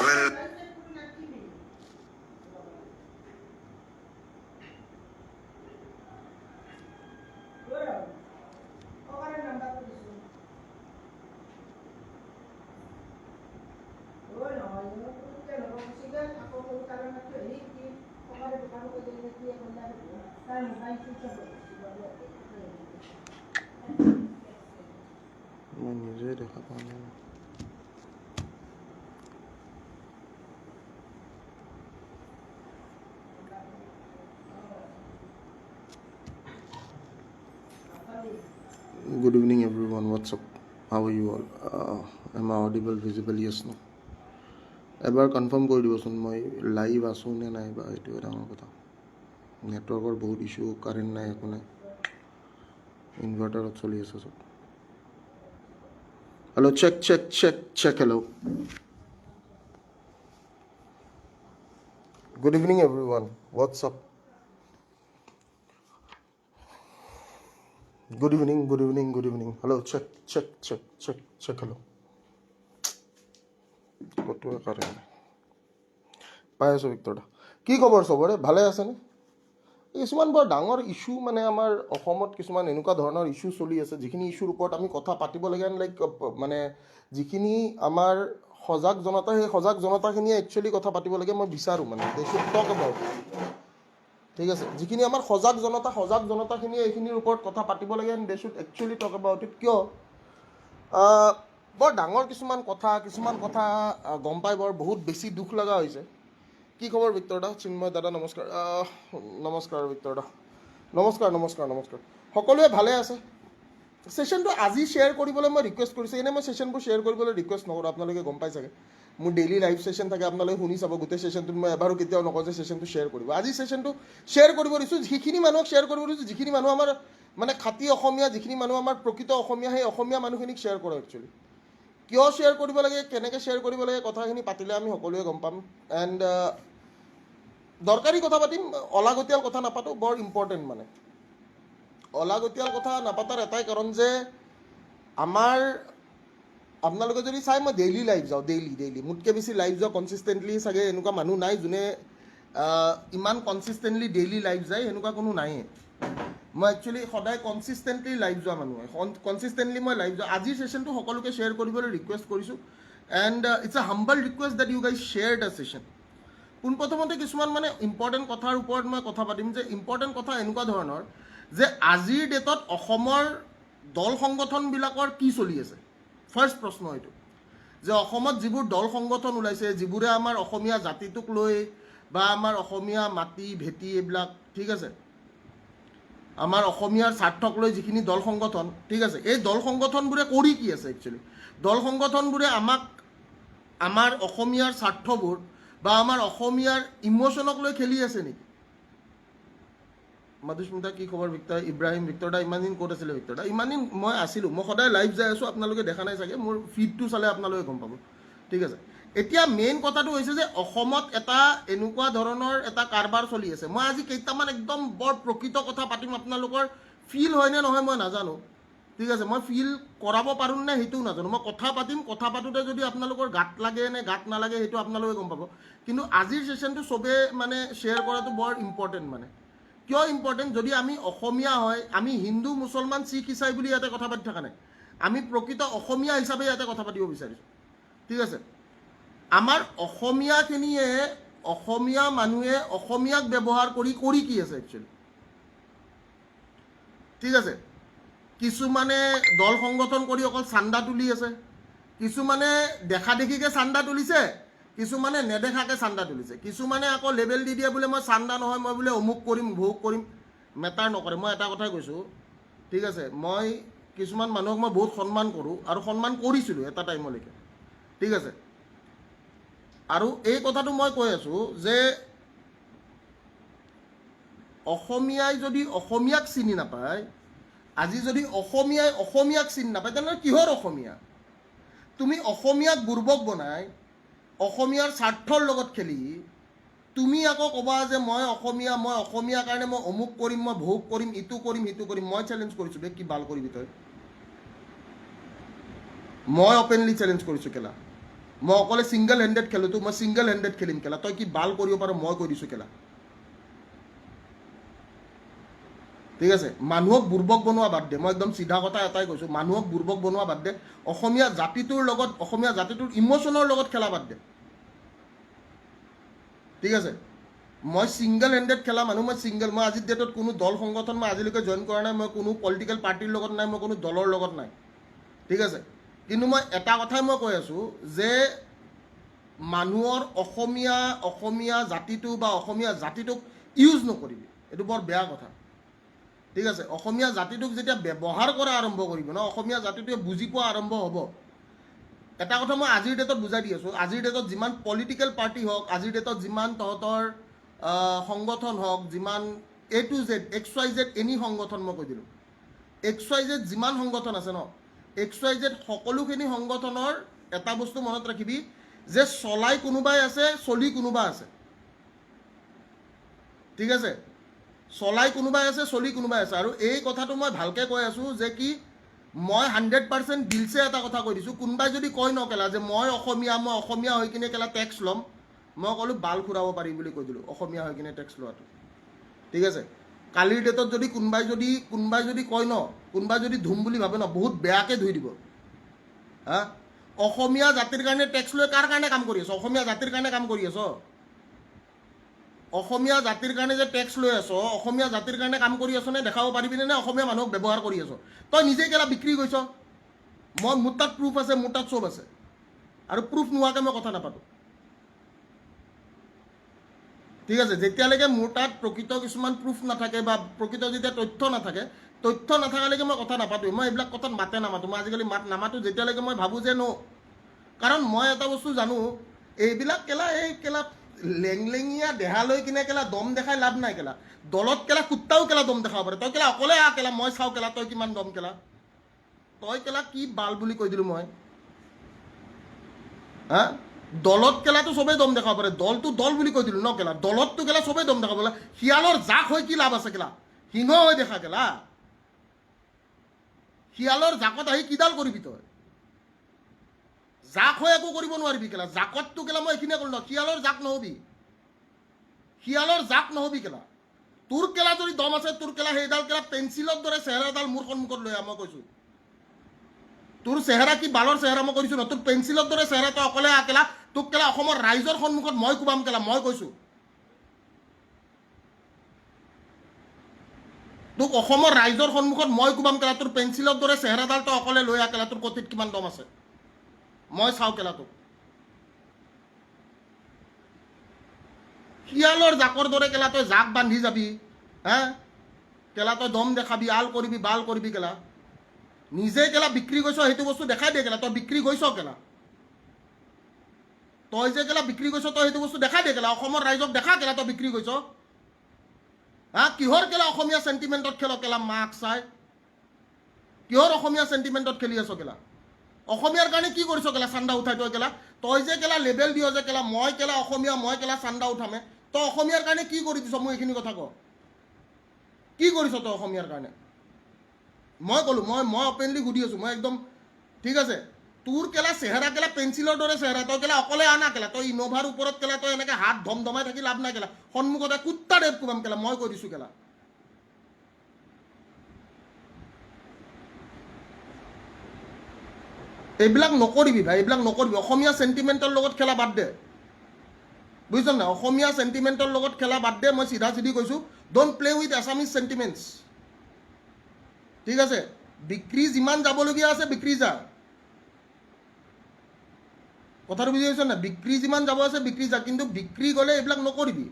মই নিজে দেখা পোৱা নাই। Good evening everyone, what's up? How are you all? Am I audible, visible? Yes, no? এবাৰ কনফাৰ্ম কৰি দিবচোন মই লাইভ আছোঁ নে নাই বা এইটোৱে ডাঙৰ কথা। নেটৱৰ্কৰ বহুত ইছ্যু, কাৰেণ্ট নাই, একো নাই, ইনভাৰ্টাৰত চলি আছে চব। Hello', check check check check. Hello', good evening everyone, what's up? Good evening, good evening, good evening. Hello', check check check check check. Hello', ক'তোৱে কাৰেণ্ট নাই। পাই আছোঁ ভিক্টৰ দা, কি খবৰ চবৰে? ভালে আছেনে? কিছুমান বৰ ডাঙৰ ইছ্যু মানে আমাৰ অসমত কিছুমান এনেকুৱা ধৰণৰ ইছ্যু চলি আছে যিখিনি ইছ্যুৰ ওপৰত আমি কথা পাতিব লাগে। লাইক মানে যিখিনি আমাৰ সজাগ জনতা, সেই সজাগ জনতাখিনিয়ে একচুৱেলি কথা পাতিব লাগে। মই বিচাৰোঁ মানে দে শুড টক এবাউট, ঠিক আছে? যিখিনি আমাৰ সজাগ জনতাখিনিয়ে এইখিনিৰ ওপৰত কথা পাতিব লাগে, they should actually talk about it. কিয় বৰ ডাঙৰ কিছুমান কথা গম পাই বৰ বহুত বেছি দুখ লগা হৈছে। কি খবৰ ভিক্টৰ দা? চিন্ময় দাদা নমস্কাৰ। নমস্কাৰ ভিক্টৰ দা, নমস্কাৰ নমস্কাৰ নমস্কাৰ। সকলোৱে ভালে আছে? ছেশ্যনটো আজি শ্বেয়াৰ কৰিবলৈ মই ৰিকুৱেষ্ট কৰিছোঁ। এনেই মই ছেশ্যনবোৰ শ্বেয়াৰ কৰিবলৈ ৰিকুৱেষ্ট নকৰোঁ, আপোনালোকে গম পাই চাগে। মোৰ ডেইলি লাইভ ছেশ্যন থাকে, আপোনালোকে শুনি চাব। গোটেই ছেশ্যনটোত মই এবাৰো কেতিয়াও নকওঁ যে ছেশ্যনটো শ্বেয়াৰ কৰিব। আজি ছেশ্যনটো শ্বেয়াৰ কৰিব দিছোঁ, যিখিনি মানুহক শ্বেয়াৰ কৰিব দিছোঁ, যিখিনি মানুহ আমাৰ মানে খাটি অসমীয়া, যিখিনি মানুহ আমাৰ প্ৰকৃত অসমীয়া, সেই অসমীয়া মানুহখিনিক শ্বেয়াৰ কৰক একচুৱেলি। কিয় শ্বেয়াৰ কৰিব লাগে, কেনেকৈ শ্বেয়াৰ কৰিব লাগে, কথাখিনি পাতিলে আমি সকলোৱে গম পাম। এণ্ড দৰকাৰী কথা পাতিম, অলাগতিয়াল কথা নাপাতোঁ, বৰ ইম্পৰ্টেণ্ট মানে। অলাগতিয়াল কথা নাপাতাৰ এটাই কাৰণ যে আমাৰ, আপোনালোকে যদি চাই, মই ডেইলি লাইভ যাওঁ, ডেইলি মোতকৈ বেছি লাইভ যাওঁ কনচিষ্টেণ্টলি। চাগে এনেকুৱা মানুহ নাই যোনে ইমান কনচিষ্টেণ্টলি ডেইলি লাইভ যায়, সেনেকুৱা কোনো নায়েই। মই একচুৱেলি সদায় কনচিষ্টেণ্টলি লাইভ যোৱা মানুহ হয়, কনচিষ্টেণ্টলি মই লাইভ যাওঁ। আজিৰ ছেশ্যনটো সকলোকে শ্বেয়াৰ কৰিবলৈ ৰিকুৱেষ্ট কৰিছোঁ। And it's a humble request that you guys share the session. পোনপ্ৰথমতে কিছুমান মানে ইম্পৰ্টেণ্ট কথাৰ ওপৰত মই কথা পাতিম। যে ইম্পৰ্টেণ্ট কথা এনেকুৱা ধৰণৰ যে আজিৰ ডেটত অসমৰ দল সংগঠনবিলাকৰ কি চলি আছে। ফাৰ্ষ্ট প্ৰশ্ন এইটো যে অসমত যিবোৰ দল সংগঠন ওলাইছে, যিবোৰে আমাৰ অসমীয়া জাতিটোক লৈ বা আমাৰ অসমীয়া মাটি ভেটি এইবিলাক, ঠিক আছে, আমাৰ অসমীয়াৰ স্বাৰ্থক লৈ যিখিনি দল সংগঠন, ঠিক আছে, এই দল সংগঠনবোৰে কৰি কি আছে একচুৱেলি? দল সংগঠনবোৰে আমাক আমাৰ অসমীয়াৰ স্বাৰ্থবোৰ বা আমাৰ অসমীয়াৰ ইমোশ্যনক লৈ খেলি আছে নেকি? মধুস্মিতা কি খবৰ? ভিক্টৰ ইব্ৰাহিম, ভিক্টৰ দা ইমান দিন ক'ত আছিলে? ভিক্টৰ দা ইমান দিন মই আছিলোঁ, মই সদায় লাইভ যাই আছোঁ, আপোনালোকে দেখা নাই চাগে, মোৰ ফিডটো চালে আপোনালোকে গম পাব, ঠিক আছে। এতিয়া মেইন কথাটো হৈছে যে অসমত এটা এনেকুৱা ধৰণৰ এটা কাৰবাৰ চলি আছে। মই আজি কেইটামান একদম বৰ প্ৰকৃত কথা পাতিম, আপোনালোকৰ ফিল হয় নে নহয় মই নাজানো, ঠিক আছে। মই ফিল কৰাব পাৰোঁ নে সেইটোও নাজানো। মই কথা পাতিম, কথা পাতোঁতে যদি আপোনালোকৰ গাত লাগে নে গাত নালাগে সেইটো আপোনালোকে গম পাব। কিন্তু আজিৰ ছেশ্যনটো চবে মানে শ্বেয়াৰ কৰাটো বৰ ইম্পৰ্টেণ্ট মানে। কিয় ইম্পৰ্টেণ্ট? যদি আমি অসমীয়া হয়, আমি হিন্দু মুছলমান শিখ ইছাই বুলি ইয়াতে কথা পাতি থকা নাই, আমি প্ৰকৃত অসমীয়া হিচাপে ইয়াতে কথা পাতিব বিচাৰিছোঁ, ঠিক আছে। আমাৰ অসমীয়াখিনিয়ে, অসমীয়া মানুহে অসমীয়াক ব্যৱহাৰ কৰি কি আছে একচুৱেলি, ঠিক আছে। কিছুমানে দল সংগঠন কৰি অকল চান্দা তুলি আছে, কিছুমানে দেখা দেখিকৈ চান্দা তুলিছে, কিছুমানে নেদেখাকৈ চান্দা তুলিছে, কিছুমানে আকৌ লেবেল দি দিয়ে বোলে মই চান্দা নহয়, মই বোলে অমুক কৰিম ভোগ কৰিম। মেটাৰ নকৰে। মই এটা কথাই কৈছোঁ, ঠিক আছে, মই কিছুমান মানুহক মই বহুত সন্মান কৰোঁ আৰু সন্মান কৰিছিলোঁ এটা টাইমলৈকে, ঠিক আছে। আৰু এই কথাটো মই কৈ আছোঁ যে অসমীয়াই যদি অসমীয়াক চিনি নাপায়, আজি যদি অসমীয়াই অসমীয়াক চিনি নাপায়, তেনেহ'লে কিহৰ অসমীয়া? তুমি অসমীয়াক বুৰ্বক বনাই, অসমীয়াৰ স্বাৰ্থৰ লগত খেলি তুমি আকৌ ক'বা যে মই অসমীয়া, মই অসমীয়াৰ কাৰণে মই অমুক কৰিম, মই ভোগ কৰিম, ইটো কৰিম সিটো কৰিম। মই চেলেঞ্জ কৰিছোঁ বে, কি বাল কৰিবি তই? মই অপেনলি চেলেঞ্জ কৰিছোঁ কেলা। মই অকলে ছিংগল হেণ্ডেড খেলোঁ, মই ছিংগল হেণ্ডেড খেলিম খেলা, তই কি বাল কৰিব পাৰ মই কৈ দিছোঁ খেলা। ঠিক আছে, মানুহক বুৰ্বক বনোৱা বাদ দে, মই একদম চিধা কথা এটাই কৈছোঁ, মানুহক বুৰ্বক বনোৱা বাদ দে, অসমীয়া জাতিটোৰ লগত, অসমীয়া জাতিটোৰ ইম'চনৰ লগত খেলা বাদ দে। ঠিক আছে, মই ছিংগল হেণ্ডেড খেলা মানুহ, মই আজিৰ ডেটত কোনো দল সংগঠন মই আজিলৈকে জইন কৰা নাই, মই কোনো পলিটিকেল পাৰ্টিৰ লগত নাই, মই কোনো দলৰ লগত নাই। ঠিক আছে, কিন্তু মই এটা কথাই মই কৈ আছোঁ যে মানুহৰ অসমীয়া জাতিটো বা অসমীয়া জাতিটোক ইউজ নকৰিবি, এইটো বৰ বেয়া কথা। ঠিক আছে, অসমীয়া জাতিটোক যেতিয়া ব্যৱহাৰ কৰা আৰম্ভ কৰিব ন, অসমীয়া জাতিটোৱে বুজি পোৱা আৰম্ভ হ'ব। এটা কথা মই আজিৰ ডেটত বুজাই দি আছোঁ, আজিৰ ডেটত যিমান পলিটিকেল পাৰ্টি হওক, আজিৰ ডেটত যিমান তহঁতৰ সংগঠন হওক, যিমান A to Z XYZ any সংগঠন মই কৈ দিলোঁ, XYZ যিমান সংগঠন আছে ন, XYZ সকলোখিনি সংগঠনৰ এটা বস্তু মনত ৰাখিবি যে চলাই কোনোবাই আছে, চলি কোনোবা আছে। ঠিক আছে, চলাই কোনোবাই আছে, চলি কোনোবাই আছে। আৰু এই কথাটো মই ভালকৈ কৈ আছোঁ যে কি মই 100% দিলছে এটা কথা কৈ দিছোঁ, কোনোবাই যদি কয় ন কেলা যে মই অসমীয়া হৈ কিনে কেলা টেক্স ল'ম, মই ক'লোঁ বাল ঘূৰাব পাৰিম বুলি কৈ দিলোঁ অসমীয়া হৈ কিনে টেক্স লোৱাটো। ঠিক আছে, কালিৰ ডেটত যদি কোনোবাই যদি কয় ন, কোনোবাই যদি ধুম বুলি ভাবে ন, বহুত বেয়াকৈ ধুই দিব। হা, অসমীয়া জাতিৰ কাৰণে টেক্স লৈ কাৰ কাৰণে কাম কৰি আছ? অসমীয়া জাতিৰ কাৰণে কাম কৰি আছ? অসমীয়া জাতিৰ কাৰণে যে টেক্স লৈ আছ, অসমীয়া জাতিৰ কাৰণে কাম কৰি আছ নে দেখাব পাৰিবিনে নে অসমীয়া মানুহক ব্যৱহাৰ কৰি আছ? তই নিজে কেলা বিক্ৰী কৰিছ। মোৰ তাত প্ৰুফ আছে, মোৰ তাত চব আছে, আৰু প্ৰুফ নোহোৱাকৈ মই কথা নাপাতোঁ। ঠিক আছে, যেতিয়ালৈকে মোৰ তাত প্ৰকৃত কিছুমান প্ৰুফ নাথাকে বা প্ৰকৃত যেতিয়া তথ্য নাথাকালৈকে মই কথা নাপাতোঁ। মই এইবিলাক কথাত মাতে নামাতোঁ, মই আজিকালি মাত নামাতোঁ যেতিয়ালৈকে মই ভাবোঁ যে কাৰণ মই এটা বস্তু জানো, এইবিলাক কেলা লেংলেঙীয়া দেহা লৈ কিনে কেলা দম দেখাই লাভ নাই। কেলা দলত কেলা কুত্তাও কেলা দম দেখাব পাৰে, তই কেলা অকলে আহ কেলা, মই চাওঁ কেলা তই কিমান দম কেলা। তই কেলা কি বাল বুলি কৈ দিলোঁ মই? হা, দলত কেলাটো চবেই দম দেখাব পাৰে, দলটো দল বুলি কৈ দিলোঁ ন কেলা, দলতটো কেলা চবেই দম দেখাব পাৰে। শিয়ালৰ জাক হৈ কি লাভ আছে কেলা, সিংহ হৈ দেখা কেলা। শিয়ালৰ জাকত আহি কিডাল কৰিবি তই? জাক হৈ একো কৰিব নোৱাৰিবি কেলা, জাকতটো কেলা মই এইখিনিয়ে ক'লো ন, শিয়ালৰ জাক নহবি, শিয়ালৰ জাক নহবি কেলা। তোৰ কেলা যদি দম আছে, তোৰ কেলা সেইডাল কেলা পেঞ্চিলৰ দৰে চেহেৰাডাল মোৰ সন্মুখত লৈ আহ, মই কৈছোঁ। তোৰ চেহেৰা কি বালৰ চেহেৰা মই কৰিছোঁ ন, তোৰ পেঞ্চিলৰ দৰে চেহেৰা তই অকলে আহ কেলা, তোক কেলা অসমৰ ৰাইজৰ সন্মুখত মই কোবাম কেলা, মই কৈছোঁ। তোক অসমৰ ৰাইজৰ সন্মুখত মই কোবাম কেলা, তোৰ পেঞ্চিলৰ দৰে চেহেৰাডাল তই অকলে লৈ আহ কেলা, তোৰ কটিত কিমান দম আছে মই চাওঁ কেলা তোক। শিয়ালৰ জাকৰ দৰে কেলা তই জাক বান্ধি যাবি, হা কেলা তই দম দেখাবি, আল কৰিবি, বাল কৰিবি কেলা। নিজে কেলা বিক্ৰী কৰিছ, সেইটো বস্তু দেখাই দিয়ে কেলা, তই বিক্ৰী কৰিছ কেলা। তই যে কেলা বিক্ৰী কৰিছ, তই সেইটো বস্তু দেখাই দিয়ে কেলা, অসমৰ ৰাইজক দেখা কেলা তই বিক্ৰী কৰিছ। হা, কিহৰ কেলা অসমীয়া চেণ্টিমেণ্টত খেল কেলা, মাক চাই কিহৰ অসমীয়া চেণ্টিমেণ্টত খেলি আছ কেলা? অসমীয়াৰ কাৰণে কি কৰিছ কেলা চান্দা উঠাই তই কেলা? তই যে কেলা লেবেল দিয় যে কেলা মই কেলা অসমীয়া, মই কেলা চান্দা উঠামে, তই অসমীয়াৰ কাৰণে কি কৰি দিছ? মই এইখিনি কথা ক, কি কৰিছ তই অসমীয়াৰ কাৰণে? মই ক'লোঁ, মই অপেনলি সুধি আছোঁ, মই একদম ঠিক আছে। তোৰ কেলা চেহেৰা কেলা পেঞ্চিলৰ দৰে চেহেৰা, তই কেলা অকলে আনা কেলা, তই ইন'ভাৰ ওপৰত কেলা তই এনেকৈ হাত ধমধমাই থাকি লাভ নাই কেলা, সন্মুখতে কুত্তা দেৱ কোবাম কেলা, মই কৈ দিছোঁ কেলা। এইবিলাক নকৰিবি ভাই, এইবিলাক নকৰিবি, অসমীয়া চেণ্টিমেণ্টৰ লগত খেলা বাদ দে, বুজিছ নাই? অসমীয়া চেণ্টিমেণ্টৰ লগত খেলা বাদ দে, মই চিধা চিধি কৈছোঁ, ডোণ্ট প্লে উইথ আছামিজ চেণ্টিমেণ্টছ। ঠিক আছে, বিক্ৰী যিমান যাবলগীয়া আছে বিক্ৰী যা, কথাটো বুজি পাইছ নাই? বিক্ৰী যিমান যাব আছে বিক্ৰী যা, কিন্তু বিক্ৰী গ'লে এইবিলাক নকৰিবি।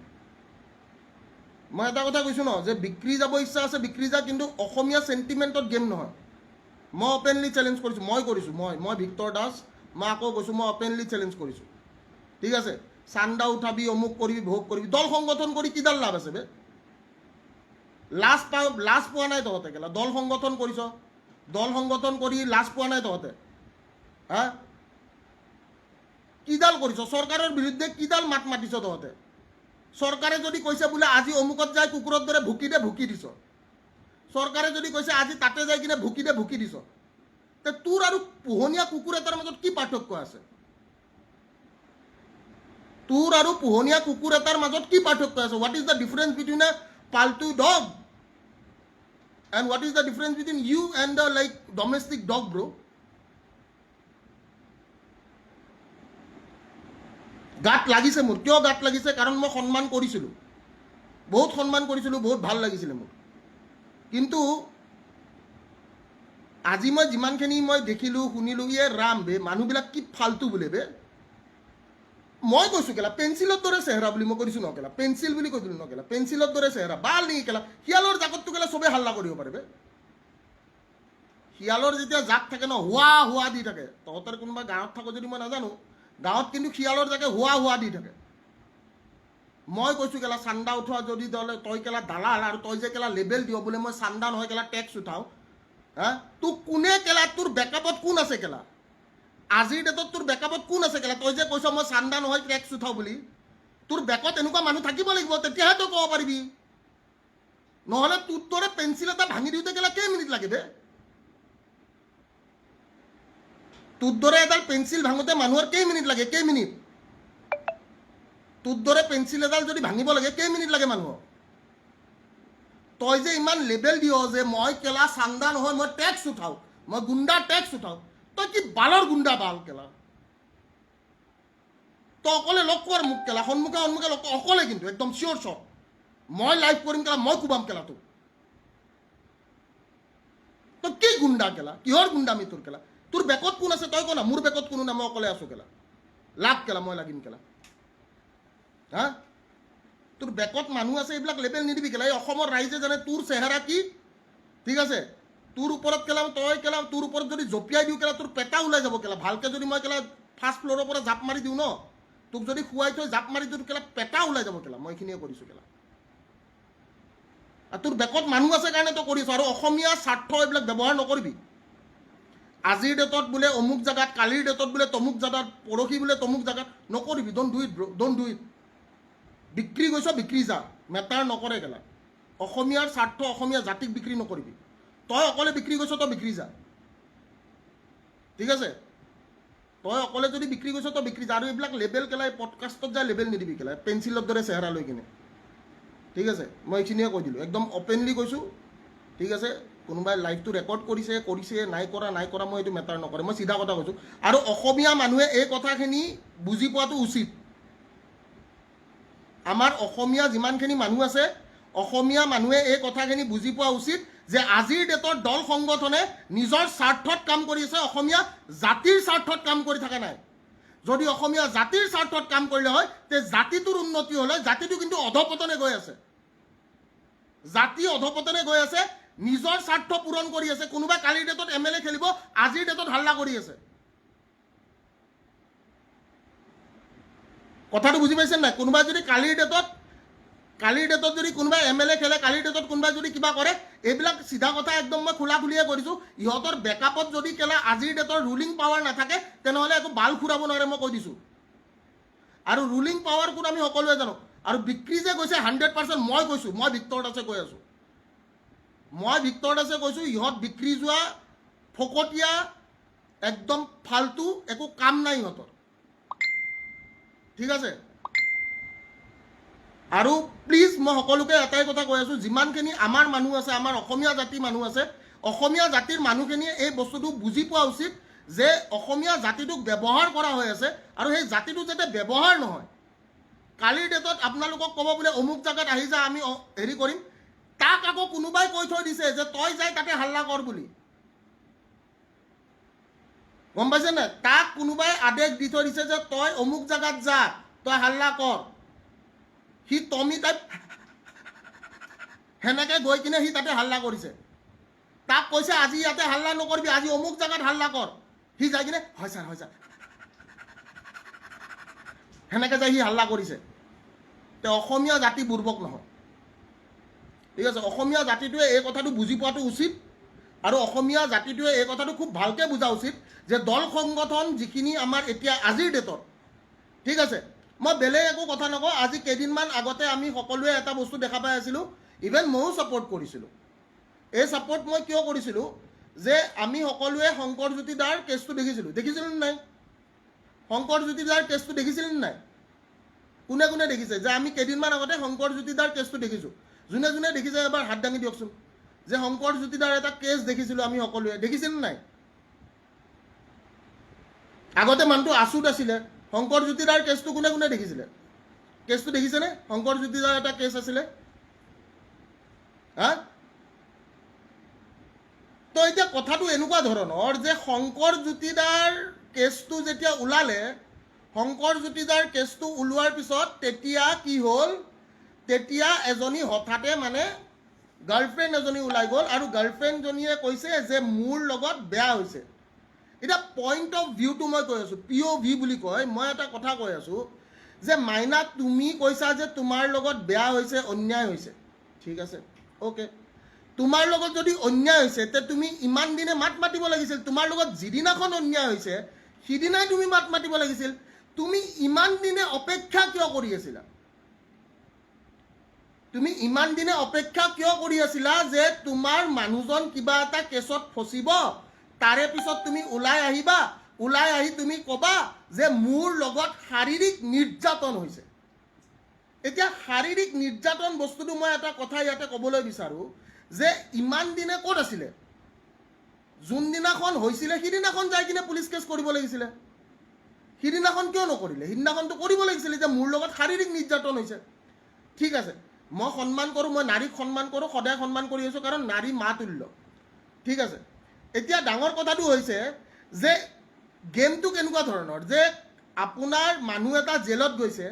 মই এটা কথা কৈছোঁ ন, যে বিক্ৰী যাব ইচ্ছা আছে বিক্ৰী যা, কিন্তু অসমীয়া চেণ্টিমেণ্টত গেম নহয়। মই অপেনলি চেলেঞ্জ কৰিছোঁ, মই কৰিছোঁ, মই ভিক্টৰ দাস, মই আকৌ কৈছোঁ, মই অপেনলি চেলেঞ্জ কৰিছোঁ। ঠিক আছে, চান্দা উঠাবি, অমুক কৰিবি, ভোগ কৰিবি, দল সংগঠন কৰি কিডাল লাভ আছে বে? লাজ পোৱা নাই তহঁতে কেলা? দল সংগঠন কৰিছ, দল সংগঠন কৰি লাজ পোৱা নাই তহঁতে? হা, কিডাল কৰিছ? চৰকাৰৰ বিৰুদ্ধে কিডাল মাত মাতিছ তহঁতে? চৰকাৰে যদি কৈছে বোলে আজি অমুকত যাই কুকুৰৰ দৰে ভুকি দে, ভুকি দিছ। চৰকাৰে যদি কৈছে আজি তাতে যাই কিনে ভুকি দে, ভুকি দিছ। তে তোৰ আৰু পোহনীয়া কুকুৰ এটাৰ মাজত কি পাৰ্থক্য আছে? তোৰ আৰু পোহনীয়া কুকুৰ এটাৰ মাজত কি পাৰ্থক্য আছে? What is the difference between a পালতু dog and what is the difference between you and the like domestic dog bro? গাত লাগিছে মোৰ। কিয় গাত লাগিছে? কাৰণ মই সন্মান কৰিছিলোঁ, বহুত সন্মান কৰিছিলোঁ, বহুত ভাল লাগিছিলে মোৰ। কিন্তু আজি মই যিমানখিনি মই দেখিলোঁ শুনিলোঁ, ৰাম বে, মানুহবিলাক কি ফাল্টু বোলে বে। মই কৈছোঁ কেলা পেঞ্চিলৰ দৰে চেহেৰা বুলি মই কৈছোঁ ন, কেলা পেঞ্চিল বুলি কৈ দিলোঁ ন, কেলা পেঞ্চিলৰ দৰে চেহেৰা বাল নেকি কেলা? শিয়ালৰ জাকতটো কেলা চবেই হাল্লা কৰিব পাৰে বে। শিয়ালৰ যেতিয়া জাক থাকে ন, হোৱা হোৱা দি থাকে। তহঁতৰ কোনোবা গাঁৱত থাকো যদি মই নাজানো, গাঁৱত কিন্তু শিয়ালৰ জাকে হোৱা হোৱা দি থাকে। মই কৈছোঁ কেলা চান্দা উঠোৱা যদি তই কেলা দালাল, আৰু তই যে কেলা লেবেল দিয় বোলে মই চান্দা নহয় কেলা টেক্স উঠাওঁ, হা? তোক কোনে কেলা, তোৰ বেকআপত কোন আছে কেলা? আজিৰ ডেটত তোৰ বেকআপত কোন আছে কেলা? তই যে কৈছ মই চান্দা নহয় টেক্স উঠাওঁ বুলি, তোৰ বেকত এনেকুৱা মানুহ থাকিব লাগিব, তেতিয়াহে তই ক'ব পাৰিবি। নহ'লে তোৰ দৰে পেঞ্চিল এটা ভাঙি দিওঁতে কেলা কেইমিনিট লাগে বে? তোৰ দৰে এডাল পেঞ্চিল ভাঙোতে মানুহৰ কেইমিনিট লাগে? কেইমিনিট? তোৰ দৰে পেঞ্চিল এডাল যদি ভাঙিব লাগে কেইমিনিট লাগে মানুহক? তই যে ইমান লেবেল দিয় যে মই কেলা চান্দা নহয় মই টেক্স উঠাওঁ, মই গুণ্ডা টেক্স উঠাওঁ, তই কি বালৰ গুণ্ডা বাল কেলা? তই অকলে লগ কৰ মোক কেলা, সন্মুখে সন্মুখে লগ কৰ, অকলে কিন্তু একদম চিয়'ৰ শ্বট। মই লাইভ কৰিম কেলা, মই কোবাম কেলা তোক। তই কি গুণ্ডা কেলা? কিহৰ গুণ্ডামি তোৰ কেলা? তোৰ বেকত কোন আছে তই ক না? মোৰ বেকত কোনো নাই, মই অকলে আছোঁ কেলা। লাগ কেলা, মই লাগিম কেলা, হা? তোৰ বেকত মানুহ আছে, এইবিলাক লেবেল নিদিবি কেলা। এই অসমৰ ৰাইজে জানে তোৰ চেহেৰা কি, ঠিক আছে? তোৰ ওপৰত কেলা তই কেলা, তোৰ ওপৰত যদি জঁপিয়াই দিওঁ কেলা তোৰ পেটা ওলাই যাব কেলা। ভালকৈ যদি মই কেলা ফাৰ্ষ্ট ফ্ল'ৰৰ পৰা জাপ মাৰি দিওঁ ন, তোক যদি শুৱাই থৈ জাপ মাৰি দিওঁ কেলা পেটা ওলাই যাব কেলা। মই এইখিনিয়ে কৰিছোঁ কেলা। আৰু তোৰ বেকত মানুহ আছে কাৰণে তই কৰিছ। আৰু অসমীয়া স্বাৰ্থ এইবিলাক ব্যৱহাৰ নকৰিবি। আজিৰ ডেটত বোলে অমুক জেগাত, কালিৰ ডেটত বোলে তমুক জেগাত, পৰহি বোলে তমুক জেগাত, নকৰিবি। Don't do it bro, don't do it. বিক্ৰী গৈছ বিক্ৰী যা, মেটাৰ নকৰে কেলা। অসমীয়াৰ স্বাৰ্থ, অসমীয়া জাতিক বিক্ৰী নকৰিবি। তই অকলে বিক্ৰী গৈছ, তই বিক্ৰী যা, ঠিক আছে? তই অকলে যদি বিক্ৰী গৈছ তই বিক্ৰী যা। আৰু এইবিলাক লেবেল কেলা পডকাষ্টত যায় লেবেল নিদিবি কেলা, পেঞ্চিলৰ দৰে চেহেৰা লৈ কিনে, ঠিক আছে? মই এইখিনিয়ে কৈ দিলোঁ, একদম অপেনলি কৈছোঁ, ঠিক আছে? কোনোবাই লাইভটো ৰেকৰ্ড কৰিছে নাই কৰা মই এইটো মেটাৰ নকৰে, মই চিধা কথা কৈছোঁ। আৰু অসমীয়া মানুহে এই কথাখিনি বুজি পোৱাটো উচিত। আমাৰ অসমীয়া যিমানখিনি মানুহ আছে, অসমীয়া মানুহে এই কথাখিনি বুজি পোৱা উচিত যে আজিৰ ডেটত দল সংগঠনে নিজৰ স্বাৰ্থত কাম কৰি আছে, অসমীয়া জাতিৰ স্বাৰ্থত কাম কৰি থকা নাই। যদি অসমীয়া জাতিৰ স্বাৰ্থত কাম কৰিলে হয় তে জাতিটোৰ উন্নতি হ'লে। জাতিটো কিন্তু অধপতনে গৈ আছে, জাতি অধপতনে গৈ আছে, নিজৰ স্বাৰ্থ পূৰণ কৰি আছে। কোনোবাই কালিৰ ডেটত MLA খেলিব, আজিৰ ডেটত হাল্লা কৰি আছে। কথাটো বুজি পাইছে নাই? কোনোবাই যদি কালিৰ ডেটত যদি কোনোবাই MLA খেলে, কালিৰ ডেটত কোনোবাই যদি কিবা কৰে, এইবিলাক চিধা কথা একদম মই খোলা খুলিয়ে কৰিছোঁ। ইহঁতৰ বেকআপত যদি কেলা আজিৰ ডেটৰ ৰুলিং পাৱাৰ নাথাকে তেনেহ'লে একো বাল ফুৰাব নোৱাৰে, মই কৈ দিছোঁ। আৰু ৰুলিং পাৱাৰ কোন আমি সকলোৱে জানো। আৰু বিক্ৰী যে গৈছে 100%, মই কৈছোঁ, মই ভিক্টৰ দাসে কৈ আছোঁ, মই ভিক্টৰ দাসে কৈছোঁ, ইহঁত বিক্ৰী যোৱা ফকতীয়া একদম ফাল্টু, একো কাম নাই ইহঁতৰ, ঠিক আছে? আৰু প্লিজ মই সকলোকে এটাই কথা কৈ আছোঁ, যিমানখিনি আমাৰ মানুহ আছে, আমাৰ অসমীয়া জাতিৰ মানুহ আছে, অসমীয়া জাতিৰ মানুহখিনিয়ে এই বস্তুটো বুজি পোৱা উচিত যে অসমীয়া জাতিটোক ব্যৱহাৰ কৰা হৈ আছে, আৰু সেই জাতিটো যাতে ব্যৱহাৰ নহয়। কালিৰ ডেটত আপোনালোকক ক'ব বোলে অমুক জেগাত আহি যা, আমি হেৰি কৰিম, তাক আকৌ কোনোবাই কৈ থৈ দিছে যে তই যাই তাতে হাল্লা কৰ বুলি, গম পাইছে নাই? তাক কোনোবাই আদেশ দি থৈ দিছে যে তই অমুক জেগাত যা, তই হাল্লা কৰ। সি টমি টাইপ সেনেকৈ গৈ কিনে সি তাতে হাল্লা কৰিছে। তাক কৈছে আজি ইয়াতে হাল্লা নকৰিবি, আজি অমুক জেগাত হাল্লা কৰ। সি যাই কিনে হয় ছাৰ সেনেকৈ যাই সি হাল্লা কৰিছে। তে অসমীয়া জাতি বুৰ্বক নহয়, ঠিক আছে? অসমীয়া জাতিটোৱে এই কথাটো বুজি পোৱাটো উচিত। আৰু অসমীয়া জাতিটোৱে এই কথাটো খুব ভালকৈ বুজা উচিত যে দল সংগঠন যিখিনি আমাৰ এতিয়া আজিৰ ডেটত, ঠিক আছে? মই বেলেগ একো কথা নকওঁ। আজি কেইদিনমান আগতে আমি সকলোৱে এটা বস্তু দেখা পাই আছিলোঁ, ইভেন ময়ো ছাপোৰ্ট কৰিছিলোঁ। এই ছাপোৰ্ট মই কিয় কৰিছিলোঁ যে আমি সকলোৱে শংকৰজ্যোতি দাৰ কেছটো দেখিছিলোঁ নাই? শংকৰজ্যোতি দাৰ কেছটো দেখিছিলোঁ নাই? কোনে কোনে দেখিছে যে আমি কেইদিনমান আগতে শংকৰ জ্যোতিদাৰ কেছটো দেখিছোঁ? যোনে যোনে দেখিছে এবাৰ হাত দাঙি দিয়কচোন যে শংকৰ জ্যোতিদাৰ এটা কেছ দেখিছিলোঁ আমি সকলোৱে। দেখিছেনে নাই? আগতে মানুহটো আছুত আছিলে। শংকৰ জ্যোতিদাৰ কেছটো কোনে কোনে দেখিছিলে? কেছটো দেখিছেনে? শংকৰ জ্যোতিদাৰ এটা কেছ আছিলে। হা? তো এতিয়া কথাটো এনেকুৱা ধৰণৰ যে শংকৰ জ্যোতিদাৰ কেছটো যেতিয়া ওলালে, শংকৰ জ্যোতিদাৰ কেছটো ওলোৱাৰ পিছত তেতিয়া কি হ'ল, তেতিয়া এজনী হঠাতে মানে গাৰ্লফ্ৰেণ্ড এজনী ওলাই গ'ল আৰু গাৰ্লফ্ৰেণ্ডজনীয়ে কৈছে যে মোৰ লগত বেয়া হৈছে। এতিয়া পইণ্ট অফ ভিউটো মই কৈ আছোঁ, POV বুলি কয়। মই এটা কথা কৈ আছোঁ যে মাইনা তুমি কৈছা যে তোমাৰ লগত বেয়া হৈছে, অন্যায় হৈছে, ঠিক আছে, অ'কে। তোমাৰ লগত যদি অন্যায় হৈছে তে তুমি ইমান দিনে মাত মাতিব লাগিছিল। তোমাৰ লগত যিদিনাখন অন্যায় হৈছে সিদিনাই তুমি মাত মাতিব লাগিছিল। তুমি ইমান দিনে অপেক্ষা কিয় কৰি আছিলা? তুমি ইমান দিনে অপেক্ষা কিয় কৰি আছিলা যে তোমাৰ মানুহজন কিবা এটা কেছত ফচিব, তাৰে পিছত তুমি ওলাই আহিবা, ওলাই আহি তুমি ক'বা যে মোৰ লগত শাৰীৰিক নিৰ্যাতন হৈছে। এতিয়া শাৰীৰিক নিৰ্যাতন বস্তুটো মই এটা কথা ইয়াতে ক'বলৈ বিচাৰোঁ যে ইমান দিনে ক'ত আছিলে? যোনদিনাখন হৈছিলে সিদিনাখন যাই কিনে পুলিচ কেছ কৰিব লাগিছিলে। সিদিনাখন কিয় নকৰিলে? সিদিনাখনতো কৰিব লাগিছিলে যে মোৰ লগত শাৰীৰিক নিৰ্যাতন হৈছে। ঠিক আছে, মই সন্মান কৰোঁ, মই নাৰীক সন্মান কৰোঁ, সদায় সন্মান কৰি আছোঁ, কাৰণ নাৰী মা তুল্য। ঠিক আছে, এতিয়া ডাঙৰ কথাটো হৈছে যে গেমটো কেনেকুৱা ধৰণৰ যে আপোনাৰ মানুহ এটা জেলত গৈছে,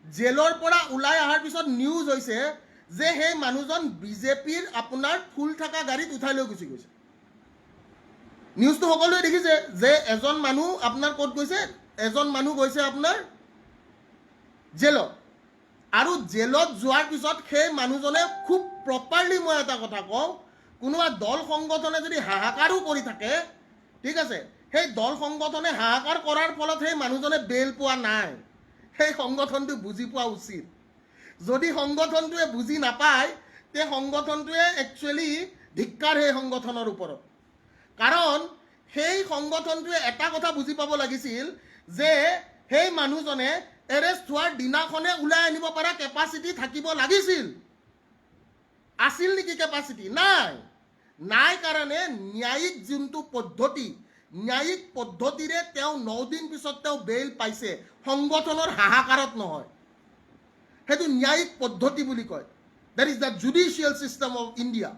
জেলৰ পৰা ওলাই অহাৰ পিছত নিউজ হৈছে যে সেই মানুহজন বিজেপিৰ আপোনাৰ ফুল থকা গাড়ীত উঠাই লৈ গুচি গৈছে। নিউজটো সকলোৱে দেখিছে যে এজন মানুহ আপোনাৰ ক'ত গৈছে? এজন মানুহ গৈছে আপোনাৰ জেলত, আৰু জেলত যোৱাৰ পিছত সেই মানুহজনে খুব প্ৰপাৰলি, মই এটা কথা কওঁ, কোনোবা দল সংগঠনে যদি হাহাকাৰো কৰি থাকে, ঠিক আছে, সেই দল সংগঠনে হাহাকাৰ কৰাৰ ফলত সেই মানুহজনে বেল পোৱা নাই। সেই সংগঠনটো বুজি পোৱা উচিত। যদি সংগঠনটোৱে বুজি নাপায় তে সংগঠনটোৱে একচুৱেলি ধিক্কাৰ সেই সংগঠনৰ ওপৰত। কাৰণ সেই সংগঠনটোৱে এটা কথা বুজি পাব লাগিছিল যে সেই মানুহজনে এৰেষ্ট হোৱাৰ দিনাখনে ওলাই আনিব পৰা কেপাচিটি থাকিব লাগিছিল। আছিল নেকি কেপাচিটি? নাই। নাই কাৰণে ন্যায়িক যোনটো পদ্ধতি, ন্যায়িক পদ্ধতিৰে তেওঁ 9 দিন পিছত তেওঁ বেইল পাইছে, সংগঠনৰ হাহাকাৰত নহয়। সেইটো ন্যায়িক পদ্ধতি বুলি কয়। That is the judicial system of India.